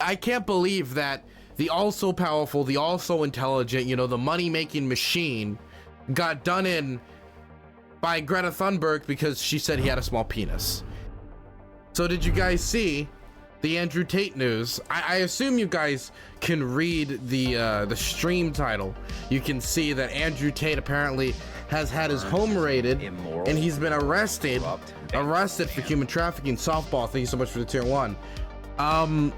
I can't believe that the also powerful, the also intelligent, you know, the money-making machine got done in by Greta Thunberg because she said he had a small penis. So did you guys see the Andrew Tate news? I assume you guys can read the stream title. You can see that Andrew Tate apparently has had his home raided, immoral, and he's been arrested for human trafficking. Softball, thank you so much for the tier 1.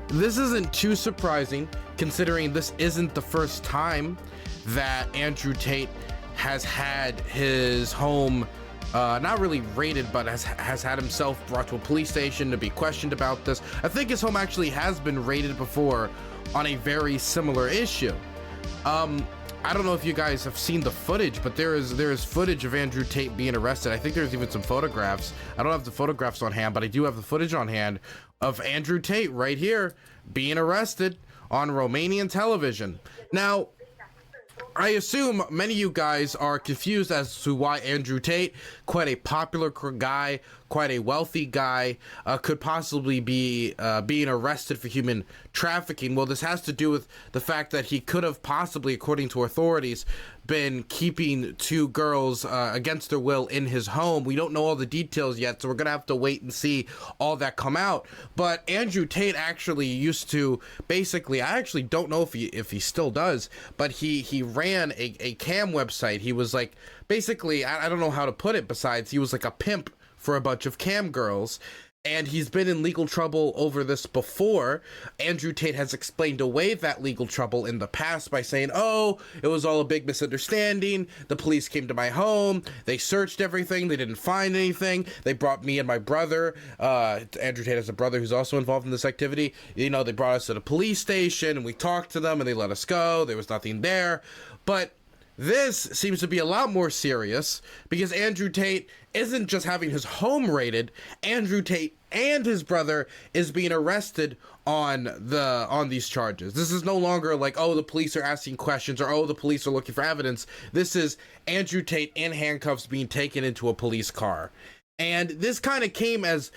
This isn't too surprising, considering this isn't the first time that Andrew Tate has had his home not really raided, but has had himself brought to a police station to be questioned about this. I think his home actually has been raided before on a very similar issue. I don't know if you guys have seen the footage, but there is footage of Andrew Tate being arrested. I think there's even some photographs. I don't have the photographs on hand, but I do have the footage on hand of Andrew Tate right here being arrested on Romanian television. Now, I assume many of you guys are confused as to why Andrew Tate, quite a popular guy, quite a wealthy guy, could possibly be being arrested for human trafficking. Well, this has to do with the fact that he could have possibly, according to authorities, been keeping 2 girls against their will in his home. We don't know all the details yet, so we're gonna have to wait and see all that come out. But Andrew Tate actually used to, basically, I actually don't know if he still does, but he ran a cam website. He was like, basically, I don't know how to put it, besides he was like a pimp for a bunch of cam girls. And he's been in legal trouble over this before. Andrew Tate has explained away that legal trouble in the past by saying, oh, it was all a big misunderstanding. The police came to my home. They searched everything. They didn't find anything. They brought me and my brother. Andrew Tate has a brother who's also involved in this activity. You know, they brought us to the police station and we talked to them and they let us go. There was nothing there. But this seems to be a lot more serious because Andrew Tate isn't just having his home raided. Andrew Tate and his brother is being arrested on these charges. This is no longer like, oh, the police are asking questions or, oh, the police are looking for evidence. This is Andrew Tate in handcuffs being taken into a police car. And this kind of came as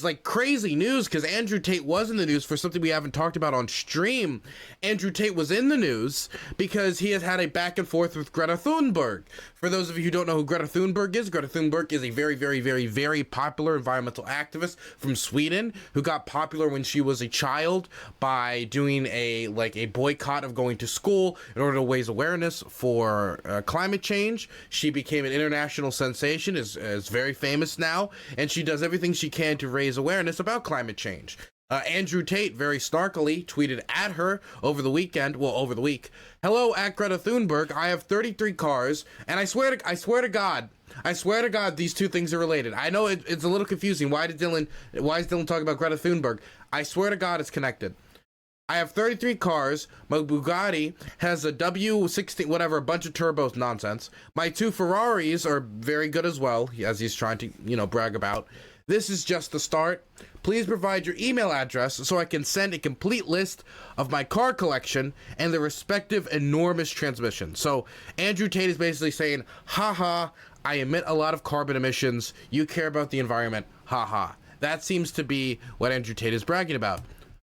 like crazy news because Andrew Tate was in the news for something we haven't talked about on stream. Andrew Tate was in the news because he has had a back and forth with Greta Thunberg. For those of you who don't know who Greta Thunberg is a very, very, very, very popular environmental activist from Sweden who got popular when she was a child by doing a boycott of going to school in order to raise awareness for climate change. She became an international sensation, is very famous now, and she does everything she can to raise awareness about climate change. Andrew Tate very snarkily tweeted at her over the week, hello at Greta Thunberg, I have 33 cars, and I swear to God, these two things are related. I know it's a little confusing. Why is Dylan talking about Greta Thunberg? I swear to God it's connected. I have 33 cars. My Bugatti has a W16, whatever, a bunch of turbos, nonsense. My 2 Ferraris are very good as well, as he's trying to, brag about. This is just the start. Please provide your email address so I can send a complete list of my car collection and the respective enormous transmissions. So Andrew Tate is basically saying, haha, I emit a lot of carbon emissions. You care about the environment. Haha. That seems to be what Andrew Tate is bragging about.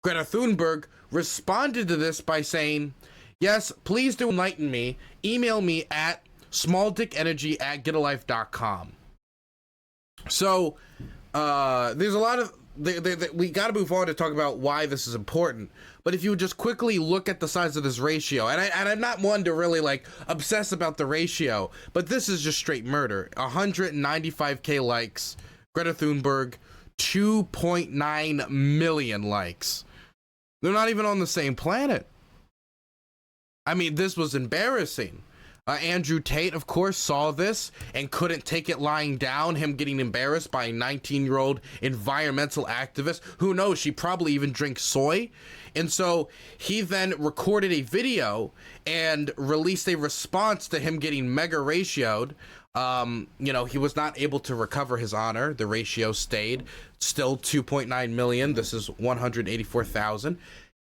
Greta Thunberg responded to this by saying, yes, please do enlighten me. Email me at smalldickenergy@getalife.com. So there's a lot of we got to move on to talk about why this is important. But if you would just quickly look at the size of this ratio, and I'm not one to really obsess about the ratio, but this is just straight murder. 195k likes. Greta Thunberg, 2.9 million likes. They're not even on the same planet. I mean, this was embarrassing. Andrew Tate, of course, saw this and couldn't take it lying down, him getting embarrassed by a 19-year-old environmental activist. Who knows, she probably even drinks soy. And so he then recorded a video and released a response to him getting mega ratioed. He was not able to recover his honor. The ratio stayed still 2.9 million. This is 184,000.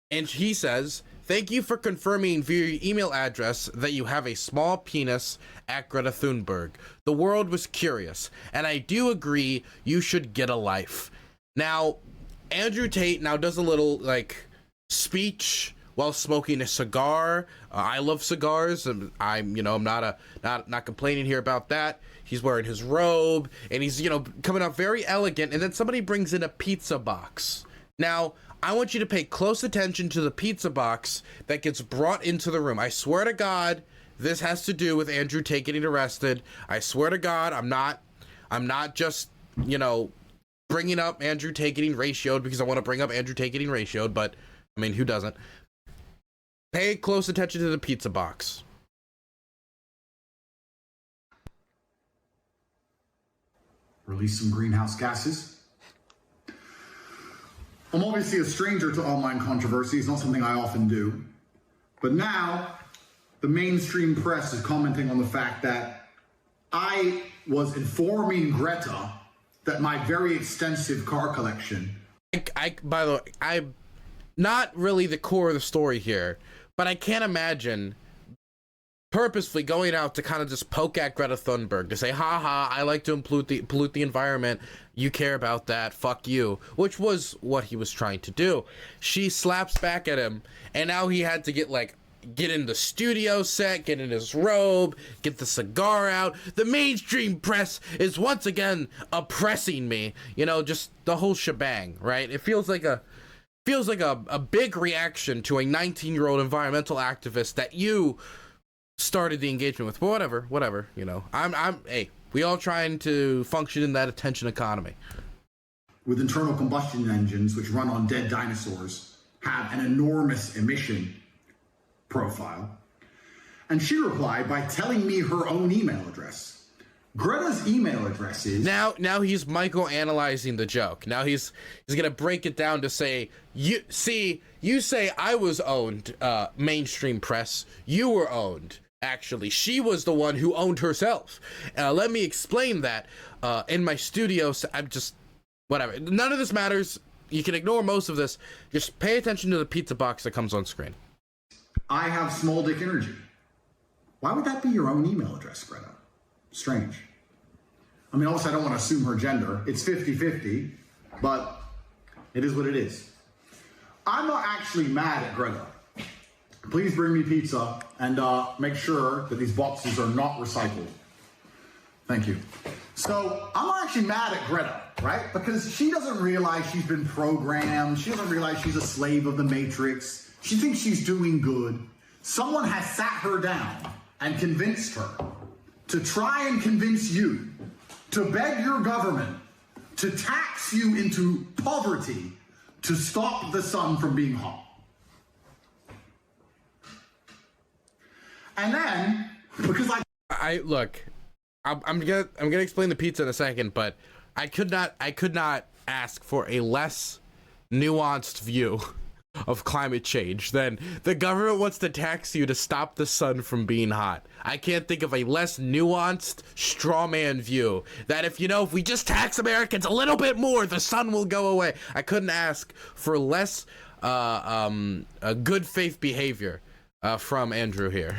And he says, thank you for confirming via your email address that you have a small penis at Greta Thunberg. The world was curious, and I do agree you should get a life. Now, Andrew Tate now does a little like speech while smoking a cigar. I love cigars. I'm not complaining here about that. He's wearing his robe and he's, coming up very elegant. And then somebody brings in a pizza box. Now, I want you to pay close attention to the pizza box that gets brought into the room. I swear to God, this has to do with Andrew Tate getting arrested. I swear to God, I'm not just, bringing up Andrew Tate getting ratioed because I want to bring up Andrew Tate getting ratioed, but I mean, who doesn't? Pay close attention to the pizza box. Release some greenhouse gases. I'm obviously a stranger to online controversy. It's not something I often do. But now, the mainstream press is commenting on the fact that I was informing Greta that my very extensive car collection... By the way, I'm not really the core of the story here, but I can't imagine purposefully going out to kind of just poke at Greta Thunberg to say, haha, I like to pollute the environment. You care about that. Fuck you. Which was what he was trying to do. She slaps back at him, and now he had to get in the studio set, get in his robe, get the cigar out. The mainstream press is once again oppressing me. Just the whole shebang, right? It feels like a big reaction to a 19-year-old environmental activist that you started the engagement with. But whatever, hey, we all trying to function in that attention economy. With internal combustion engines, which run on dead dinosaurs, have an enormous emission profile. And she replied by telling me her own email address. Greta's email address is... Now he's Michael-analyzing the joke. Now he's gonna break it down to say, you say I was owned, mainstream press. You were owned. Actually, she was the one who owned herself. Let me explain that. In my studio, I'm just... Whatever. None of this matters. You can ignore most of this. Just pay attention to the pizza box that comes on screen. I have small dick energy. Why would that be your own email address, Greta? Strange. I mean, obviously I don't want to assume her gender. It's 50-50, but it is what it is. I'm not actually mad at Greta. Please bring me pizza and make sure that these boxes are not recycled. Thank you. So I'm not actually mad at Greta, right? Because she doesn't realize she's been programmed. She doesn't realize she's a slave of the Matrix. She thinks she's doing good. Someone has sat her down and convinced her to try and convince you to beg your government to tax you into poverty to stop the sun from being hot. And then, because I'm gonna explain the pizza in a second, but I could not ask for a less nuanced view of climate change than the government wants to tax you to stop the sun from being hot. I can't think of a less nuanced straw man view that if we just tax Americans a little bit more, the sun will go away. I couldn't ask for less a good faith behavior from Andrew here.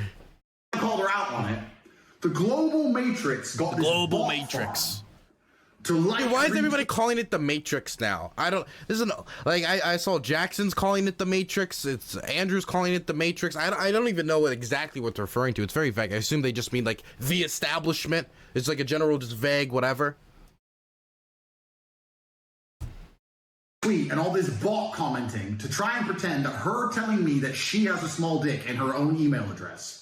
I called her out on it. The global matrix got this global matrix. Why is everybody calling it the Matrix now? I saw Jackson's calling it the Matrix. It's Andrew's calling it the Matrix. I don't even know exactly what they're referring to. It's very vague. I assume they just mean the establishment. It's a general, just vague, whatever. Tweet and all this bot commenting to try and pretend that her telling me that she has a small dick in her own email address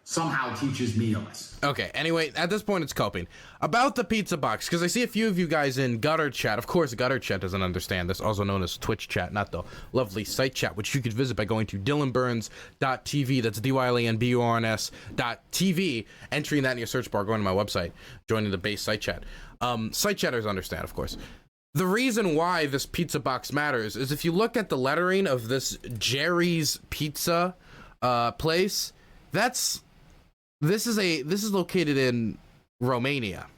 somehow teaches me a lesson. Okay, anyway, at this point it's coping. About the pizza box, because I see a few of you guys in Gutter Chat. Of course, Gutter Chat doesn't understand this, also known as Twitch Chat, not the lovely site chat, which you could visit by going to DylanBurns.tv. That's DylanBurns.tv, entering that in your search bar, going to my website, joining the base site chat. Site chatters understand, of course. The reason why this pizza box matters is if you look at the lettering of this Jerry's Pizza place, this is located in Romania.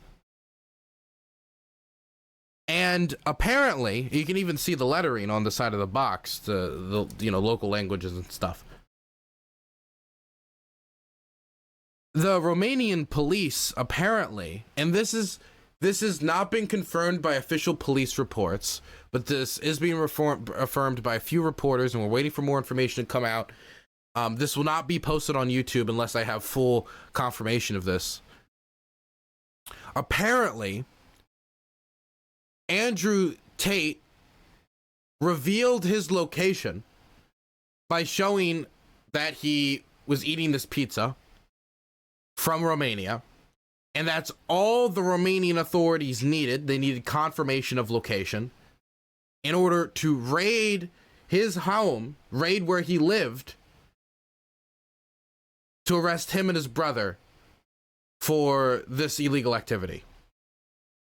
And apparently, you can even see the lettering on the side of the box, the local languages and stuff. The Romanian police apparently, and this is This has not been confirmed by official police reports, but this is being affirmed by a few reporters, and we're waiting for more information to come out. This will not be posted on YouTube unless I have full confirmation of this. Apparently, Andrew Tate revealed his location by showing that he was eating this pizza from Romania. And that's all the Romanian authorities needed. They needed confirmation of location in order to raid his home, raid where he lived, to arrest him and his brother for this illegal activity.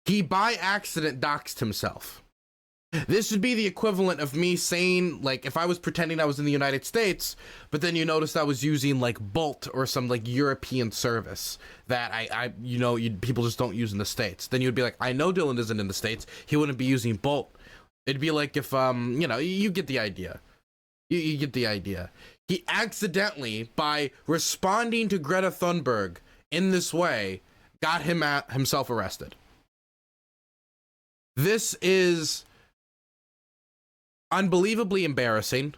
He, by accident, doxed himself. This would be the equivalent of me saying, like, if I was pretending I was in the United States, but then you noticed I was using, like, Bolt or some, like, European service that people just don't use in the States. Then you'd be like, I know Dylan isn't in the States. He wouldn't be using Bolt. It'd be like if, you get the idea. You get the idea. He accidentally, by responding to Greta Thunberg in this way, got himself arrested. This is unbelievably embarrassing.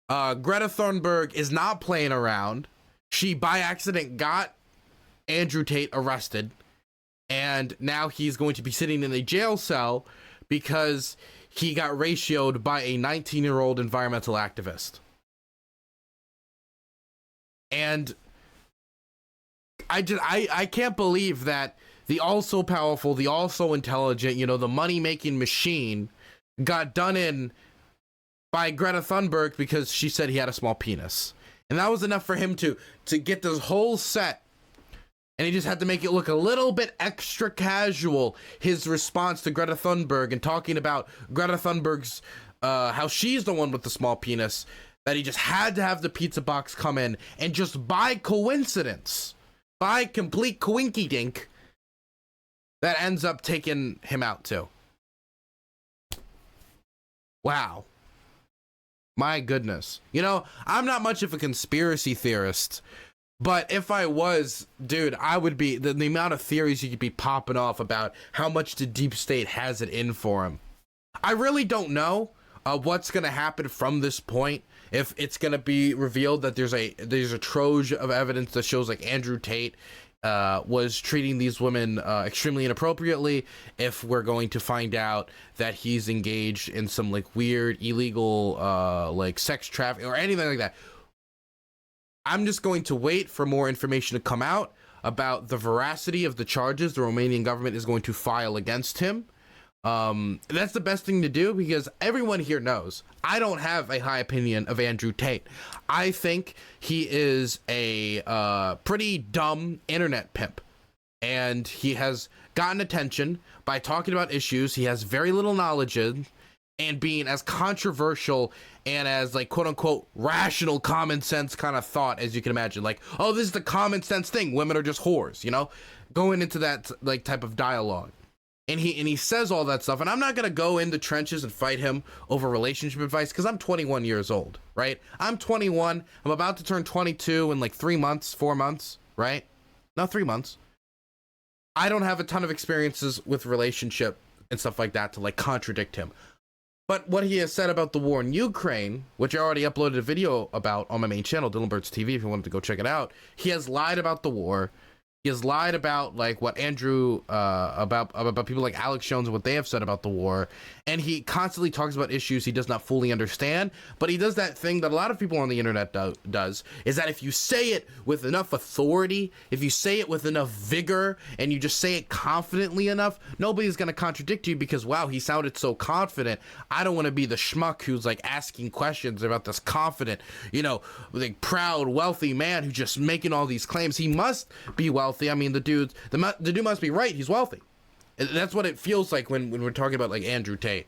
Greta Thunberg is not playing around. She, by accident, got Andrew Tate arrested, and now he's going to be sitting in a jail cell because he got ratioed by a 19-year-old environmental activist. And I can't believe that the also powerful, the also intelligent, the money-making machine got done in by Greta Thunberg because she said he had a small penis. And that was enough for him to get this whole set. And he just had to make it look a little bit extra casual, his response to Greta Thunberg and talking about Greta Thunberg's, how she's the one with the small penis, that he just had to have the pizza box come in. And just by coincidence, by complete coinky-dink, that ends up taking him out too. Wow. My goodness. I'm not much of a conspiracy theorist, but if I was, dude, I would be, the amount of theories you could be popping off about how much the deep state has it in for him. I really don't know what's going to happen from this point. If it's going to be revealed that there's a trove of evidence that shows like Andrew Tate was treating these women extremely inappropriately, if we're going to find out that he's engaged in some like weird illegal like sex trafficking or anything like that. I'm just going to wait for more information to come out about the veracity of the charges the Romanian government is going to file against him. That's the best thing to do because everyone here knows I don't have a high opinion of Andrew Tate. I think he is a pretty dumb internet pimp, and he has gotten attention by talking about issues he has very little knowledge in and being as controversial and as like quote unquote rational common sense kind of thought as you can imagine. Like, oh, this is the common sense thing. Women are just whores, going into that like type of dialogue. And he says all that stuff, and I'm not going to go in the trenches and fight him over relationship advice because I'm 21 years old, right? I'm 21. I'm about to turn 22 in like 4 months, right? No, 3 months. I don't have a ton of experiences with relationship and stuff like that to like contradict him. But what he has said about the war in Ukraine, which I already uploaded a video about on my main channel, DylanBurnsTV, if you wanted to go check it out, he has lied about the war. He has lied about like what Andrew about people like Alex Jones and what they have said about the war, and he constantly talks about issues he does not fully understand. But he does that thing that a lot of people on the internet does, is that if you say it with enough authority, if you say it with enough vigor, and you just say it confidently enough, nobody's gonna contradict you because wow, he sounded so confident. I don't want to be the schmuck who's like asking questions about this confident, like proud, wealthy man who's just making all these claims. He must be wealthy. I mean, the dude must be right. He's wealthy. That's what it feels like when we're talking about like Andrew Tate.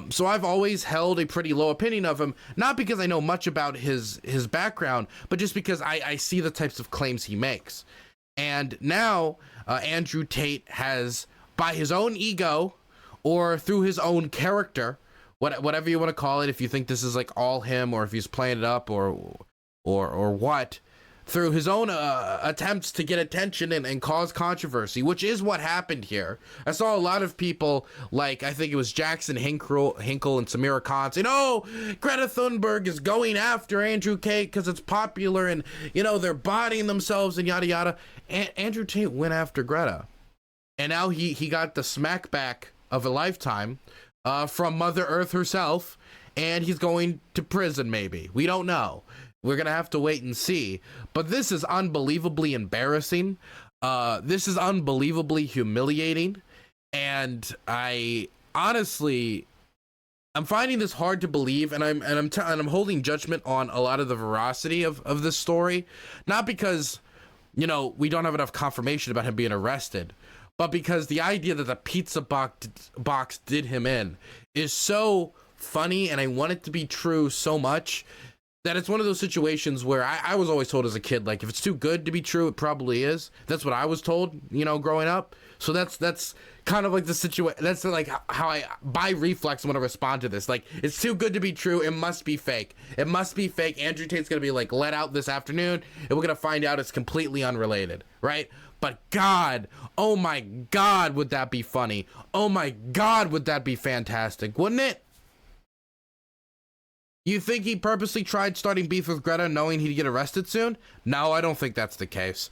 So I've always held a pretty low opinion of him, not because I know much about his background, but just because I see the types of claims he makes. And now Andrew Tate has, by his own ego or through his own character, whatever you want to call it, if you think this is like all him or if he's playing it up or what, through his own attempts to get attention and cause controversy, which is what happened here. I saw a lot of people, like I think it was Jackson Hinkle and Samira Khan, saying, "Oh, Greta Thunberg is going after Andrew Tate because it's popular, and you know they're bodying themselves and yada yada." And Andrew Tate went after Greta, and now he got the smackback of a lifetime from Mother Earth herself, and he's going to prison. Maybe, we don't know. We're gonna have to wait and see. But this is unbelievably embarrassing. This is unbelievably humiliating, and I honestly, I'm finding this hard to believe, and I'm holding judgment on a lot of the veracity of this story, not because, you know, we don't have enough confirmation about him being arrested, but because the idea that the pizza box did him in is so funny, and I want it to be true so much that it's one of those situations where I was always told as a kid, like, if it's too good to be true, it probably is. That's what I was told, you know, growing up. So that's kind of like the situation. That's like how I, by reflex, want to respond to this. Like, it's too good to be true. It must be fake. It must be fake. Andrew Tate's going to be, like, let out this afternoon, and we're going to find out it's completely unrelated, right? But God, oh my God, would that be funny? Oh my God, would that be fantastic, wouldn't it? You think he purposely tried starting beef with Greta knowing he'd get arrested soon? No, I don't think that's the case.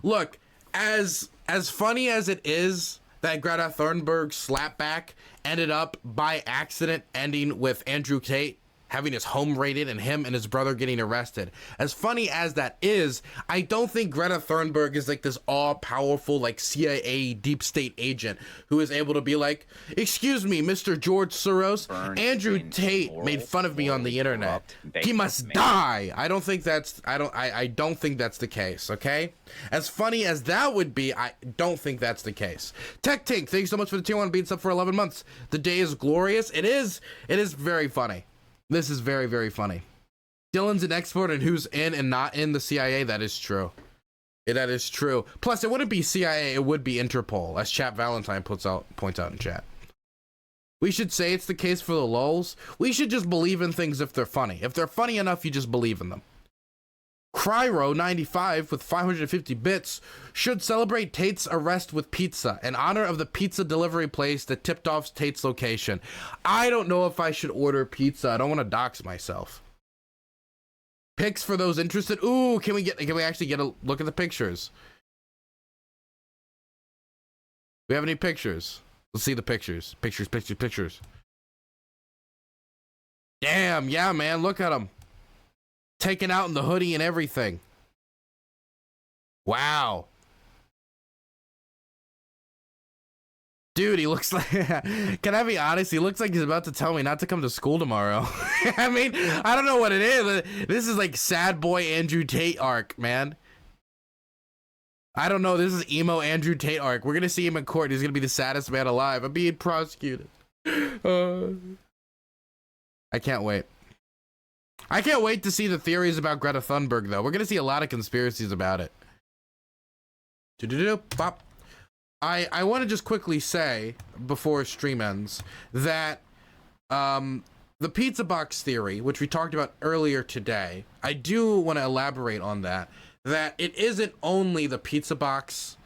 Look, as funny as it is that Greta Thunberg's slapback ended up by accident ending with Andrew Tate having his home raided and him and his brother getting arrested. As funny as that is, I don't think Greta Thunberg is like this all-powerful, like, CIA deep state agent who is able to be like, "Excuse me, Mr. George Soros, Andrew Tate made fun of me on the internet. He must die." I don't think that's the case, okay? As funny as that would be, I don't think that's the case. Tech Tank, thank you so much for the tier 1 beats up for 11 months. The day is glorious. It is very funny. This is very, very funny. Dylan's an expert on who's in and not in the CIA. That is true. That is true. Plus, it wouldn't be CIA. It would be Interpol, as Chap Valentine points out in chat. We should say it's the case for the lulz. We should just believe in things if they're funny. If they're funny enough, you just believe in them. Cryro95 with 550 bits should celebrate Tate's arrest with pizza in honor of the pizza delivery place that tipped off Tate's location. I don't know if I should order pizza. I don't want to dox myself. Pics for those interested. Ooh, can we actually get a look at the pictures? We have any pictures? Let's see the pictures. Pictures. Damn, yeah, man, look at them. Taken out in the hoodie and everything. Wow. Dude, he looks like, can I be honest? He looks like he's about to tell me not to come to school tomorrow. I mean, I don't know what it is. This is like sad boy Andrew Tate arc, man. I don't know. This is emo Andrew Tate arc. We're going to see him in court. He's going to be the saddest man alive. I'm being prosecuted. I can't wait. I can't wait to see the theories about Greta Thunberg, though. We're going to see a lot of conspiracies about it. Bop. I want to just quickly say, before stream ends, that the pizza box theory, which we talked about earlier today, I do want to elaborate on that it isn't only the pizza box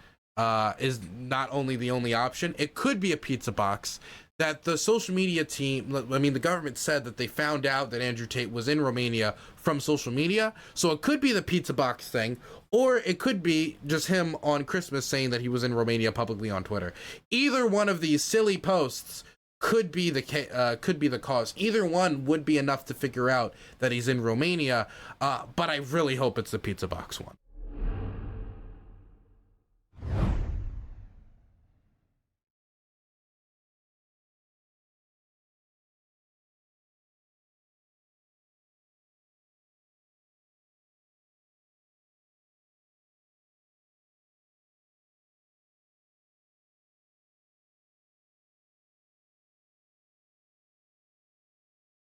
is not only the only option. It could be a pizza box that the social media team, I mean, the government said that they found out that Andrew Tate was in Romania from social media. So it could be the pizza box thing, or it could be just him on Christmas saying that he was in Romania publicly on Twitter. Either one of these silly posts could be the cause. Either one would be enough to figure out that he's in Romania. But I really hope it's the pizza box one.